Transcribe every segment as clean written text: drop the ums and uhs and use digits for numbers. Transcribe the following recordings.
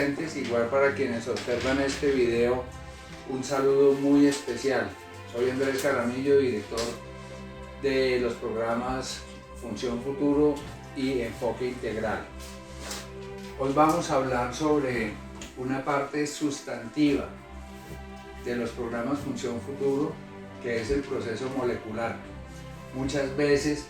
presentes, igual para quienes observan este video, un saludo muy especial. Soy Andrés Jaramillo, director de los programas Función Futuro y Enfoque Integral. Hoy vamos a hablar sobre una parte sustantiva de los programas Función Futuro, que es el proceso molecular. Muchas veces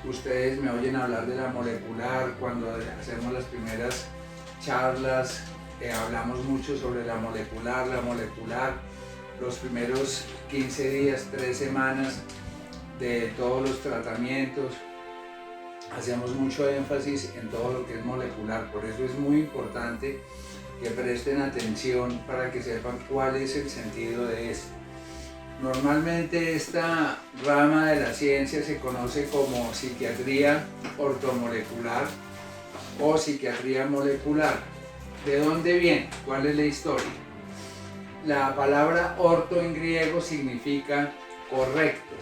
ustedes me oyen hablar de la molecular cuando hacemos las primeras charlas, hablamos mucho sobre la molecular, los primeros 15 días, 3 semanas de todos los tratamientos, hacemos mucho énfasis en todo lo que es molecular. Por eso es muy importante que presten atención para que sepan cuál es el sentido de esto. Normalmente esta rama de la ciencia se conoce como psiquiatría ortomolecular o psiquiatría molecular. ¿De dónde viene? ¿Cuál es la historia? La palabra orto en griego significa correcto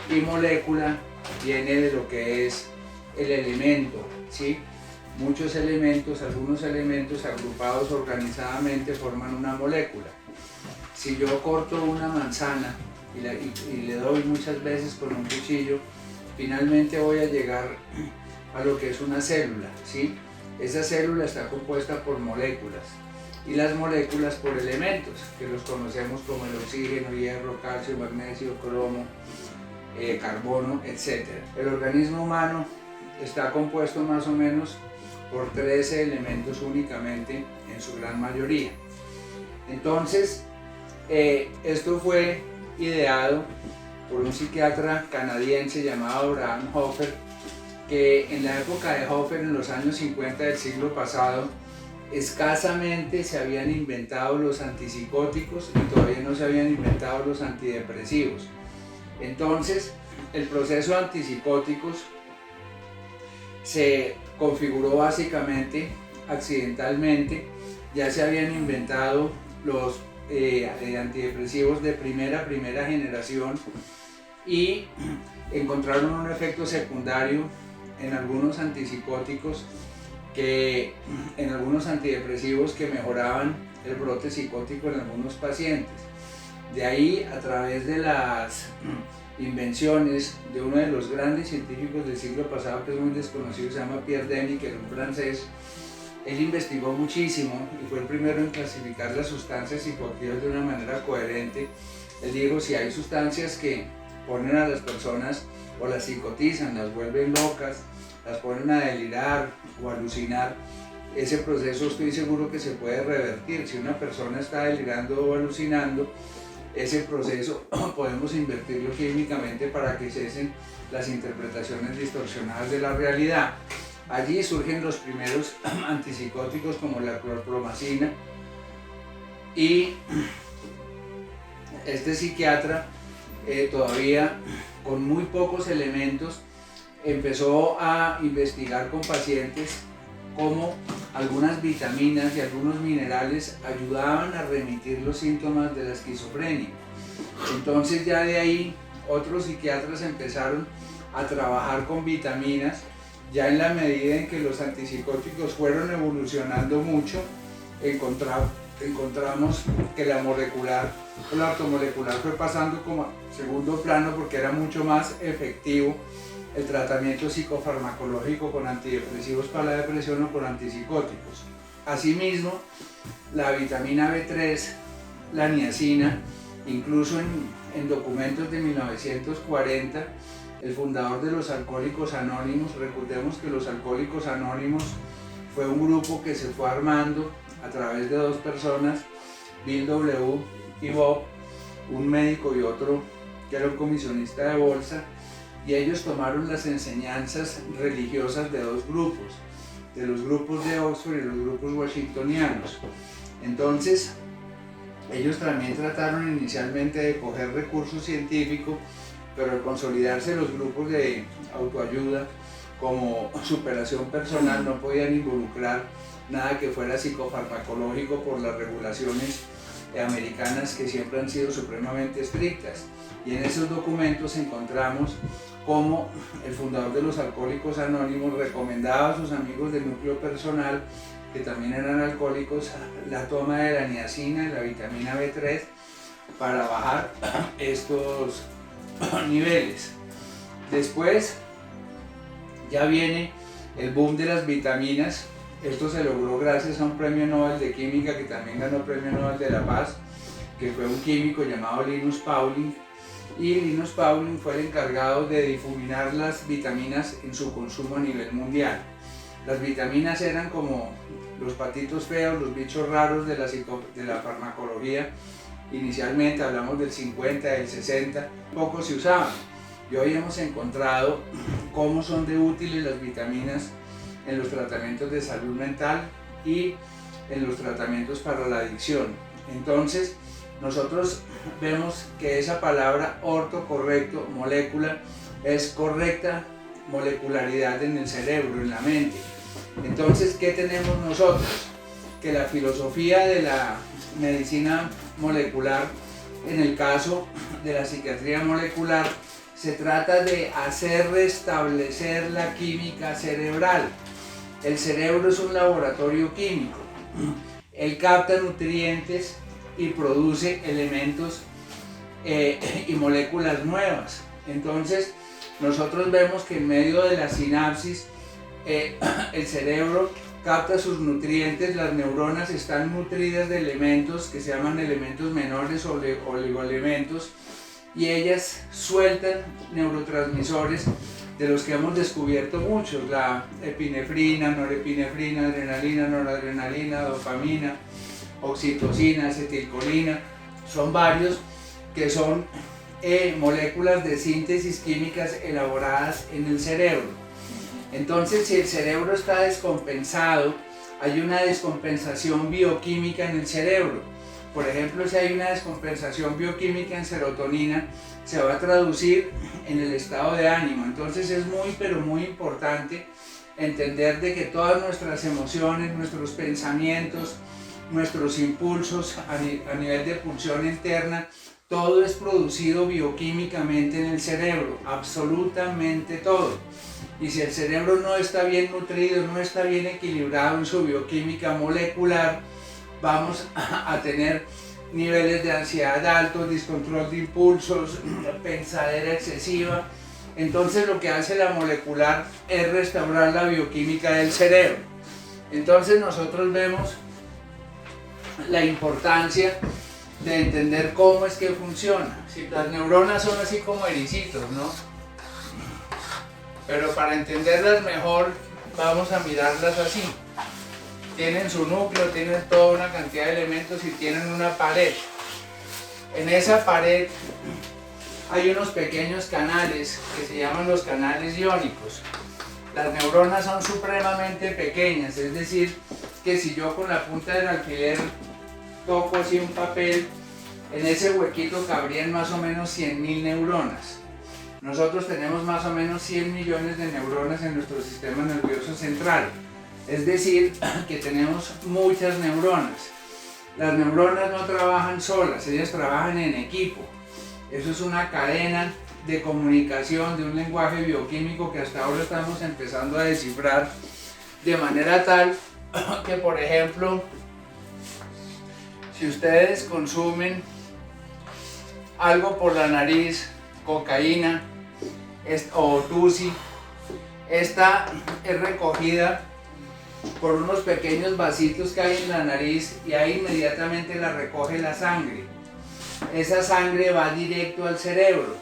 y molécula viene de lo que es el elemento, ¿sí? Muchos elementos, algunos elementos agrupados organizadamente forman una molécula. Si yo corto una manzana y le doy muchas veces con un cuchillo, finalmente voy a llegar a lo que es una célula, ¿sí? Esa célula está compuesta por moléculas y las moléculas por elementos, que los conocemos como el oxígeno, hierro, calcio, magnesio, cromo, carbono, etc. El organismo humano está compuesto más o menos por 13 elementos únicamente en su gran mayoría. Entonces, esto fue ideado por un psiquiatra canadiense llamado Abraham Hoffer, que en la época de Hoffer, en los años 50 del siglo pasado, escasamente se habían inventado los antipsicóticos y todavía no se habían inventado los antidepresivos. Entonces, el proceso de antipsicóticos se configuró básicamente accidentalmente. Ya se habían inventado los antidepresivos de primera generación y encontraron un efecto secundario en algunos antipsicóticos, en algunos antidepresivos que mejoraban el brote psicótico en algunos pacientes. De ahí, a través de las invenciones de uno de los grandes científicos del siglo pasado, que es muy desconocido, se llama Pierre Denis, que era un francés. Él investigó muchísimo y fue el primero en clasificar las sustancias psicoactivas de una manera coherente. Él dijo, si hay sustancias que ponen a las personas o las psicotizan, las vuelven locas, las ponen a delirar o alucinar, ese proceso estoy seguro que se puede revertir. Si una persona está delirando o alucinando, ese proceso podemos invertirlo químicamente para que cesen las interpretaciones distorsionadas de la realidad. Allí surgen los primeros antipsicóticos como la clorpromacina, y este psiquiatra todavía con muy pocos elementos empezó a investigar con pacientes cómo algunas vitaminas y algunos minerales ayudaban a remitir los síntomas de la esquizofrenia. Entonces ya de ahí otros psiquiatras empezaron a trabajar con vitaminas. Ya en la medida en que los antipsicóticos fueron evolucionando mucho, encontramos que la molecular o la ortomolecular fue pasando como a segundo plano, porque era mucho más efectivo el tratamiento psicofarmacológico con antidepresivos para la depresión o con antipsicóticos. Asimismo, la vitamina B3, la niacina, incluso en documentos de 1940, el fundador de los Alcohólicos Anónimos, recordemos que los Alcohólicos Anónimos fue un grupo que se fue armando a través de dos personas, Bill W. y Bob, un médico y otro que era un comisionista de bolsa, y ellos tomaron las enseñanzas religiosas de dos grupos, de los grupos de Oxford y los grupos washingtonianos. Entonces, ellos también trataron inicialmente de coger recursos científicos, pero al consolidarse los grupos de autoayuda como superación personal no podían involucrar nada que fuera psicofarmacológico por las regulaciones americanas, que siempre han sido supremamente estrictas. Y en esos documentos encontramos cómo el fundador de los Alcohólicos Anónimos recomendaba a sus amigos del núcleo personal que también eran alcohólicos, la toma de la niacina y la vitamina B3 para bajar estos niveles. Después ya viene el boom de las vitaminas. Esto se logró gracias a un premio Nobel de Química que también ganó premio Nobel de la Paz, que fue un químico llamado Linus Pauling, y Linus Pauling fue el encargado de difuminar las vitaminas en su consumo a nivel mundial. Las vitaminas eran como los patitos feos, los bichos raros de la farmacología. Inicialmente hablamos del 50, del 60, poco se usaban. Y hoy hemos encontrado cómo son de útiles las vitaminas en los tratamientos de salud mental y en los tratamientos para la adicción. Entonces, nosotros vemos que esa palabra ortocorrecto, molécula, es correcta molecularidad en el cerebro, en la mente. Entonces, ¿qué tenemos nosotros? Que la filosofía de la medicina molecular, en el caso de la psiquiatría molecular, se trata de hacer restablecer la química cerebral. El cerebro es un laboratorio químico. Él capta nutrientes y produce elementos y moléculas nuevas. Entonces, nosotros vemos que en medio de la sinapsis, el cerebro capta sus nutrientes, las neuronas están nutridas de elementos que se llaman elementos menores o oligoelementos, y ellas sueltan neurotransmisores de los que hemos descubierto muchos: la epinefrina, norepinefrina, adrenalina, noradrenalina, dopamina, oxitocina, acetilcolina. Son varios que son moléculas de síntesis químicas elaboradas en el cerebro. Entonces, si el cerebro está descompensado, hay una descompensación bioquímica en el cerebro. Por ejemplo, si hay una descompensación bioquímica en serotonina, se va a traducir en el estado de ánimo. Entonces es muy, pero muy importante entender de que todas nuestras emociones, nuestros pensamientos, nuestros impulsos a nivel de pulsión interna, todo es producido bioquímicamente en el cerebro, absolutamente todo. Y si el cerebro no está bien nutrido, no está bien equilibrado en su bioquímica molecular, vamos a tener niveles de ansiedad altos, descontrol de impulsos, pensadera excesiva. Entonces lo que hace la molecular es restaurar la bioquímica del cerebro. Entonces nosotros vemos la importancia de entender cómo es que funciona. Si las neuronas son así como ericitos, ¿no? Pero para entenderlas mejor vamos a mirarlas así. Tienen su núcleo, tienen toda una cantidad de elementos y tienen una pared. En esa pared hay unos pequeños canales que se llaman los canales iónicos. Las neuronas son supremamente pequeñas, es decir, que si yo con la punta del alfiler toco así un papel, en ese huequito cabrían más o menos 100.000 neuronas. Nosotros tenemos más o menos 100 millones de neuronas en nuestro sistema nervioso central. Es decir, que tenemos muchas neuronas. Las neuronas no trabajan solas, ellas trabajan en equipo. Eso es una cadena de comunicación, de un lenguaje bioquímico que hasta ahora estamos empezando a descifrar, de manera tal que, por ejemplo, si ustedes consumen algo por la nariz, cocaína o tusi, esta es recogida por unos pequeños vasitos que hay en la nariz y ahí inmediatamente la recoge la sangre. Esa sangre va directo al cerebro.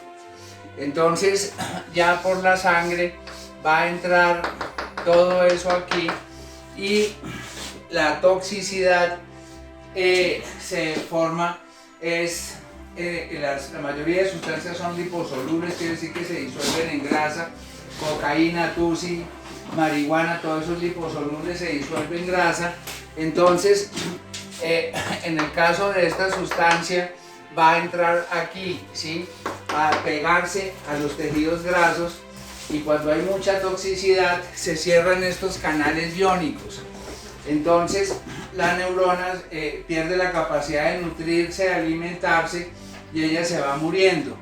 Entonces ya por la sangre va a entrar todo eso aquí y la toxicidad se forma, la mayoría de sustancias son liposolubles, quiere decir que se disuelven en grasa. Cocaína, tusi, marihuana, todos esos liposolubles se disuelven en grasa. Entonces, en el caso de esta sustancia, va a entrar aquí, ¿sí? A pegarse a los tejidos grasos, y cuando hay mucha toxicidad se cierran estos canales iónicos. Entonces la neurona pierde la capacidad de nutrirse, de alimentarse, y ella se va muriendo.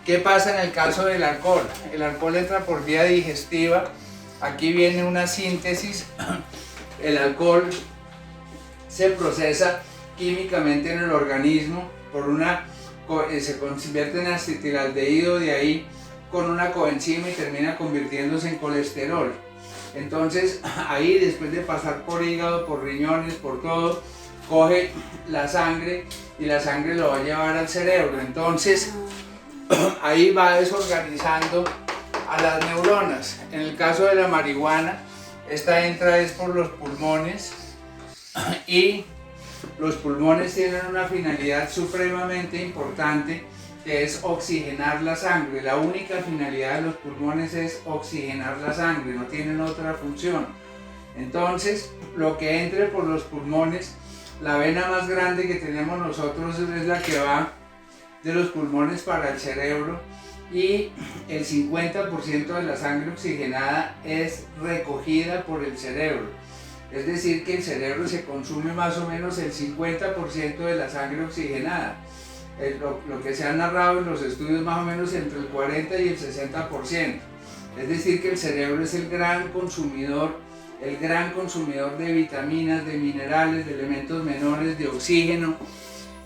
¿Qué pasa en el caso del alcohol? El alcohol entra por vía digestiva. Aquí viene una síntesis el alcohol se procesa químicamente en el organismo se convierte en acetilaldehído, de ahí con una coenzima y termina convirtiéndose en colesterol. Entonces ahí, después de pasar por hígado, por riñones, por todo, coge la sangre y la sangre lo va a llevar al cerebro. Entonces ahí va desorganizando a las neuronas. En el caso de la marihuana, esta entra es por los pulmones, y los pulmones tienen una finalidad supremamente importante, que es oxigenar la sangre. La única finalidad de los pulmones es oxigenar la sangre, no tienen otra función. Entonces, lo que entre por los pulmones, la vena más grande que tenemos nosotros es la que va de los pulmones para el cerebro, y el 50% de la sangre oxigenada es recogida por el cerebro. Es decir, que el cerebro se consume más o menos el 50% de la sangre oxigenada. Lo que se ha narrado en los estudios, más o menos entre el 40 y el 60%. Es decir, que el cerebro es el gran consumidor de vitaminas, de minerales, de elementos menores, de oxígeno.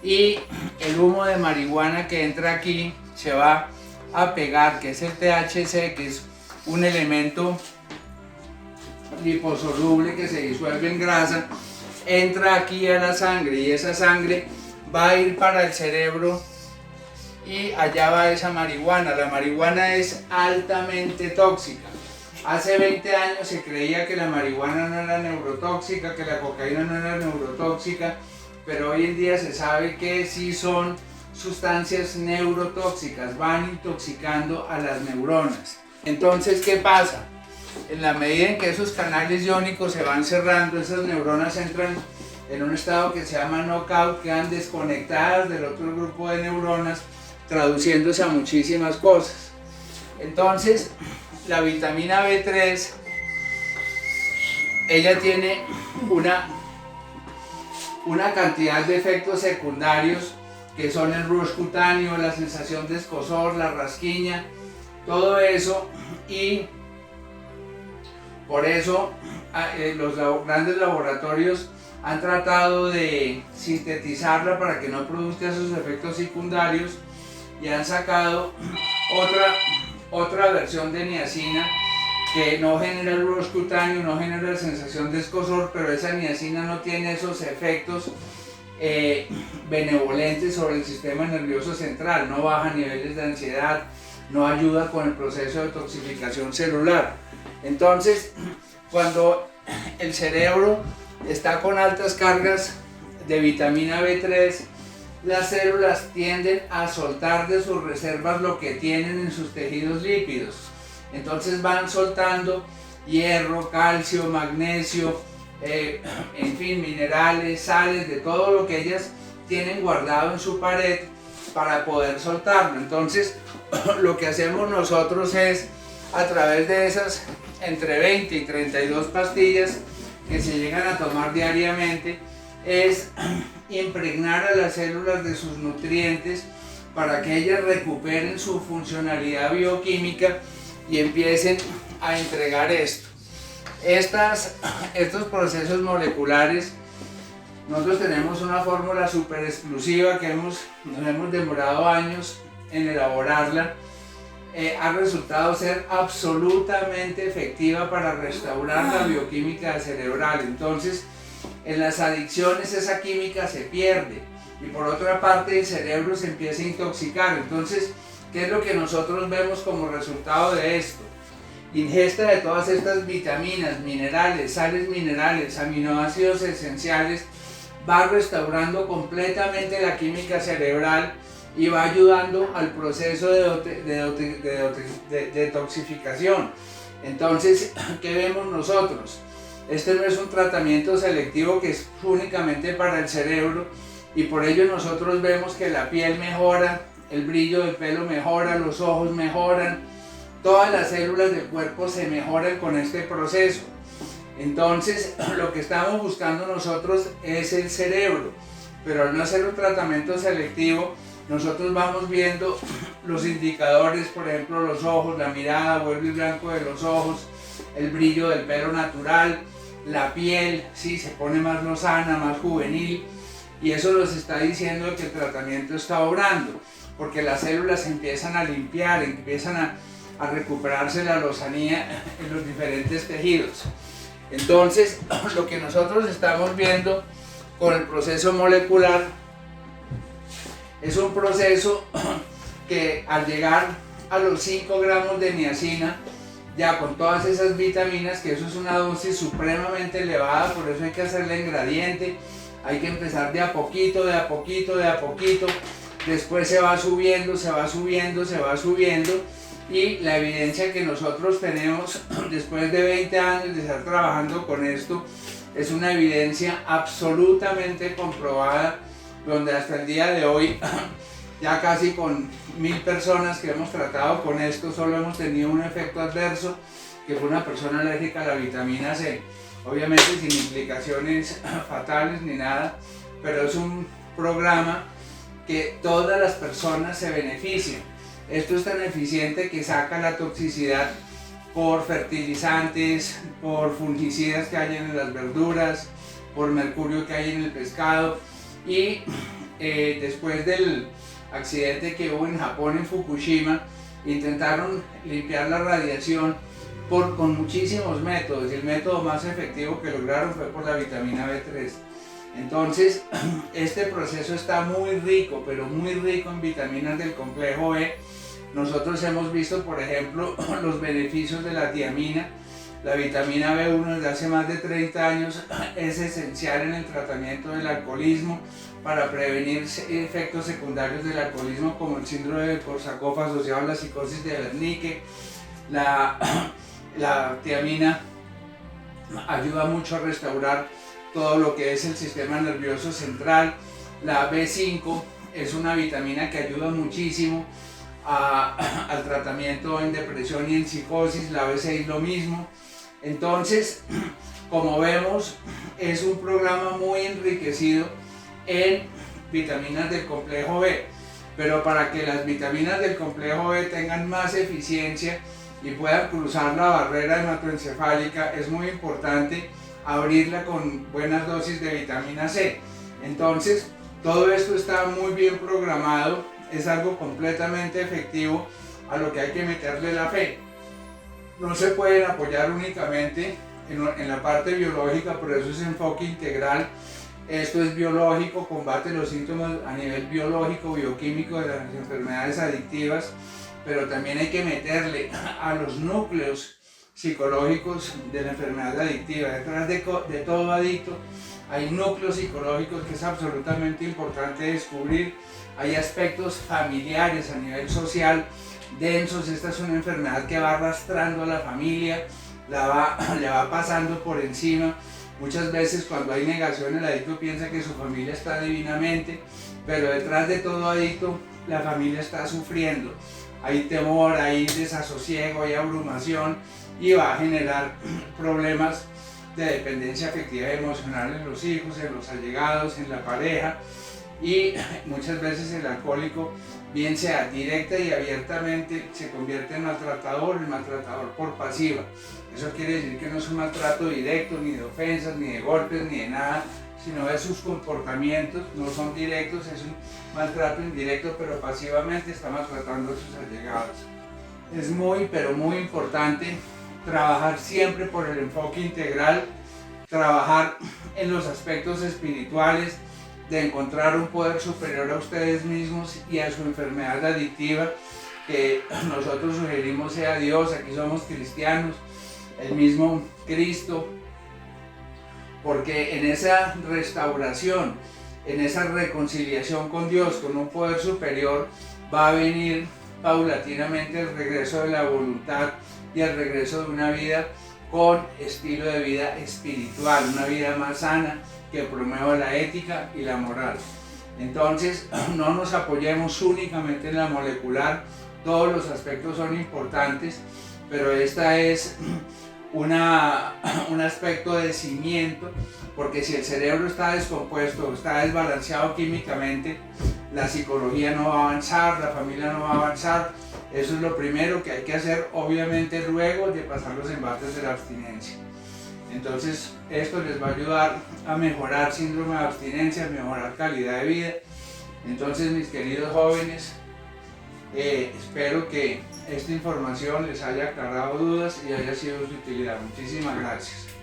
Y el humo de marihuana que entra aquí se va a pegar, que es el THC, que es un elemento liposoluble que se disuelve en grasa, entra aquí a la sangre, y esa sangre va a ir para el cerebro, y allá va esa marihuana. La marihuana es altamente tóxica. Hace 20 años se creía que la marihuana no era neurotóxica, que la cocaína no era neurotóxica, pero hoy en día se sabe que sí son sustancias neurotóxicas, van intoxicando a las neuronas. Entonces, ¿qué pasa? En la medida en que esos canales iónicos se van cerrando, esas neuronas entran en un estado que se llama knockout, quedan desconectadas del otro grupo de neuronas, traduciéndose a muchísimas cosas. Entonces, la vitamina B3, ella tiene una cantidad de efectos secundarios, que son el rush cutáneo, la sensación de escozor, la rasquiña, todo eso, y por eso los grandes laboratorios han tratado de sintetizarla para que no produzca esos efectos secundarios, y han sacado otra versión de niacina que no genera el rush cutáneo, no genera la sensación de escozor, pero esa niacina no tiene esos efectos benevolentes sobre el sistema nervioso central, no baja niveles de ansiedad, no ayuda con el proceso de toxificación celular. Entonces, cuando el cerebro está con altas cargas de vitamina B3, las células tienden a soltar de sus reservas lo que tienen en sus tejidos lípidos. Entonces van soltando hierro, calcio, magnesio, en fin, minerales, sales, de todo lo que ellas tienen guardado en su pared para poder soltarlo. Entonces, lo que hacemos nosotros es, a través de esas entre 20 y 32 pastillas que se llegan a tomar diariamente, es impregnar a las células de sus nutrientes para que ellas recuperen su funcionalidad bioquímica y empiecen a entregar esto. Estos procesos moleculares, nosotros tenemos una fórmula súper exclusiva que nos hemos demorado años en elaborarla. Ha resultado ser absolutamente efectiva para restaurar la bioquímica cerebral. Entonces, en las adicciones esa química se pierde, y por otra parte el cerebro se empieza a intoxicar. Entonces, ¿qué es lo que nosotros vemos como resultado de esto? Ingesta de todas estas vitaminas, minerales, sales minerales, aminoácidos esenciales, va restaurando completamente la química cerebral y va ayudando al proceso de detoxificación. Entonces, ¿qué vemos nosotros? Este no es un tratamiento selectivo que es únicamente para el cerebro, y por ello nosotros vemos que la piel mejora, el brillo del pelo mejora, los ojos mejoran, todas las células del cuerpo se mejoran con este proceso. Entonces, lo que estamos buscando nosotros es el cerebro, pero al no hacer un tratamiento selectivo, nosotros vamos viendo los indicadores, por ejemplo, los ojos, la mirada, vuelve blanco de los ojos, el brillo del pelo natural, la piel, ¿sí? Se pone más lozana, más juvenil, y eso nos está diciendo que el tratamiento está obrando, porque las células empiezan a limpiar, empiezan a recuperarse la lozanía en los diferentes tejidos. Entonces, lo que nosotros estamos viendo con el proceso molecular es un proceso que al llegar a los 5 gramos de niacina, ya con todas esas vitaminas, que eso es una dosis supremamente elevada, por eso hay que hacerle en gradiente, hay que empezar de a poquito, de a poquito, de a poquito, después se va subiendo, se va subiendo, se va subiendo, y la evidencia que nosotros tenemos después de 20 años de estar trabajando con esto es una evidencia absolutamente comprobada, donde hasta el día de hoy ya casi con 1000 personas que hemos tratado con esto solo hemos tenido un efecto adverso, que fue una persona alérgica a la vitamina C, obviamente sin implicaciones fatales ni nada, pero es un programa que todas las personas se benefician. Esto es tan eficiente que saca la toxicidad por fertilizantes, por fungicidas que hay en las verduras, por mercurio que hay en el pescado, y después del accidente que hubo en Japón, en Fukushima, intentaron limpiar la radiación con muchísimos métodos, y el método más efectivo que lograron fue por la vitamina B3. Entonces, este proceso está muy rico, pero muy rico en vitaminas del complejo B. Nosotros hemos visto, por ejemplo, los beneficios de la tiamina. La vitamina B1 desde hace más de 30 años es esencial en el tratamiento del alcoholismo, para prevenir efectos secundarios del alcoholismo como el síndrome de Korsakoff asociado a la psicosis de Wernicke. La tiamina ayuda mucho a restaurar todo lo que es el sistema nervioso central. La B5 es una vitamina que ayuda muchísimo al tratamiento en depresión y en psicosis. La B6 lo mismo. Entonces, como vemos, es un programa muy enriquecido en vitaminas del complejo B, pero para que las vitaminas del complejo B tengan más eficiencia y puedan cruzar la barrera hematoencefálica, es muy importante abrirla con buenas dosis de vitamina C. Entonces, todo esto está muy bien programado, es algo completamente efectivo a lo que hay que meterle la fe. No se pueden apoyar únicamente en la parte biológica, por eso es enfoque integral. Esto es biológico, combate los síntomas a nivel biológico, bioquímico de las enfermedades adictivas, pero también hay que meterle a los núcleos psicológicos de la enfermedad adictiva. Detrás de todo adicto hay núcleos psicológicos que es absolutamente importante descubrir. Hay aspectos familiares a nivel social densos. Esta es una enfermedad que va arrastrando a la familia, le va pasando por encima. Muchas veces cuando hay negación, el adicto piensa que su familia está divinamente, pero detrás de todo adicto la familia está sufriendo. Hay temor, hay desasosiego, hay abrumación, y va a generar problemas de dependencia afectiva y emocional en los hijos, en los allegados, en la pareja, y muchas veces el alcohólico, bien sea directa y abiertamente, se convierte en maltratador, el maltratador por pasiva. Eso quiere decir que no es un maltrato directo, ni de ofensas, ni de golpes, ni de nada, sino de sus comportamientos, no son directos, es un maltrato indirecto, pero pasivamente está maltratando a sus allegados. Es muy, pero muy importante trabajar siempre por el enfoque integral, trabajar en los aspectos espirituales, de encontrar un poder superior a ustedes mismos y a su enfermedad adictiva, que nosotros sugerimos sea Dios. Aquí somos cristianos, el mismo Cristo, porque en esa restauración, en esa reconciliación con Dios, con un poder superior, va a venir paulatinamente el regreso de la voluntad y el regreso de una vida con estilo de vida espiritual, una vida más sana, que promueva la ética y la moral. Entonces, no nos apoyemos únicamente en la molecular, todos los aspectos son importantes, pero esta es un aspecto de cimiento, porque si el cerebro está descompuesto, está desbalanceado químicamente, la psicología no va a avanzar, la familia no va a avanzar. Eso es lo primero que hay que hacer, obviamente luego de pasar los embates de la abstinencia. Entonces esto les va a ayudar a mejorar síndrome de abstinencia, a mejorar calidad de vida. Entonces, mis queridos jóvenes, espero que esta información les haya aclarado dudas y haya sido de su utilidad. Muchísimas gracias.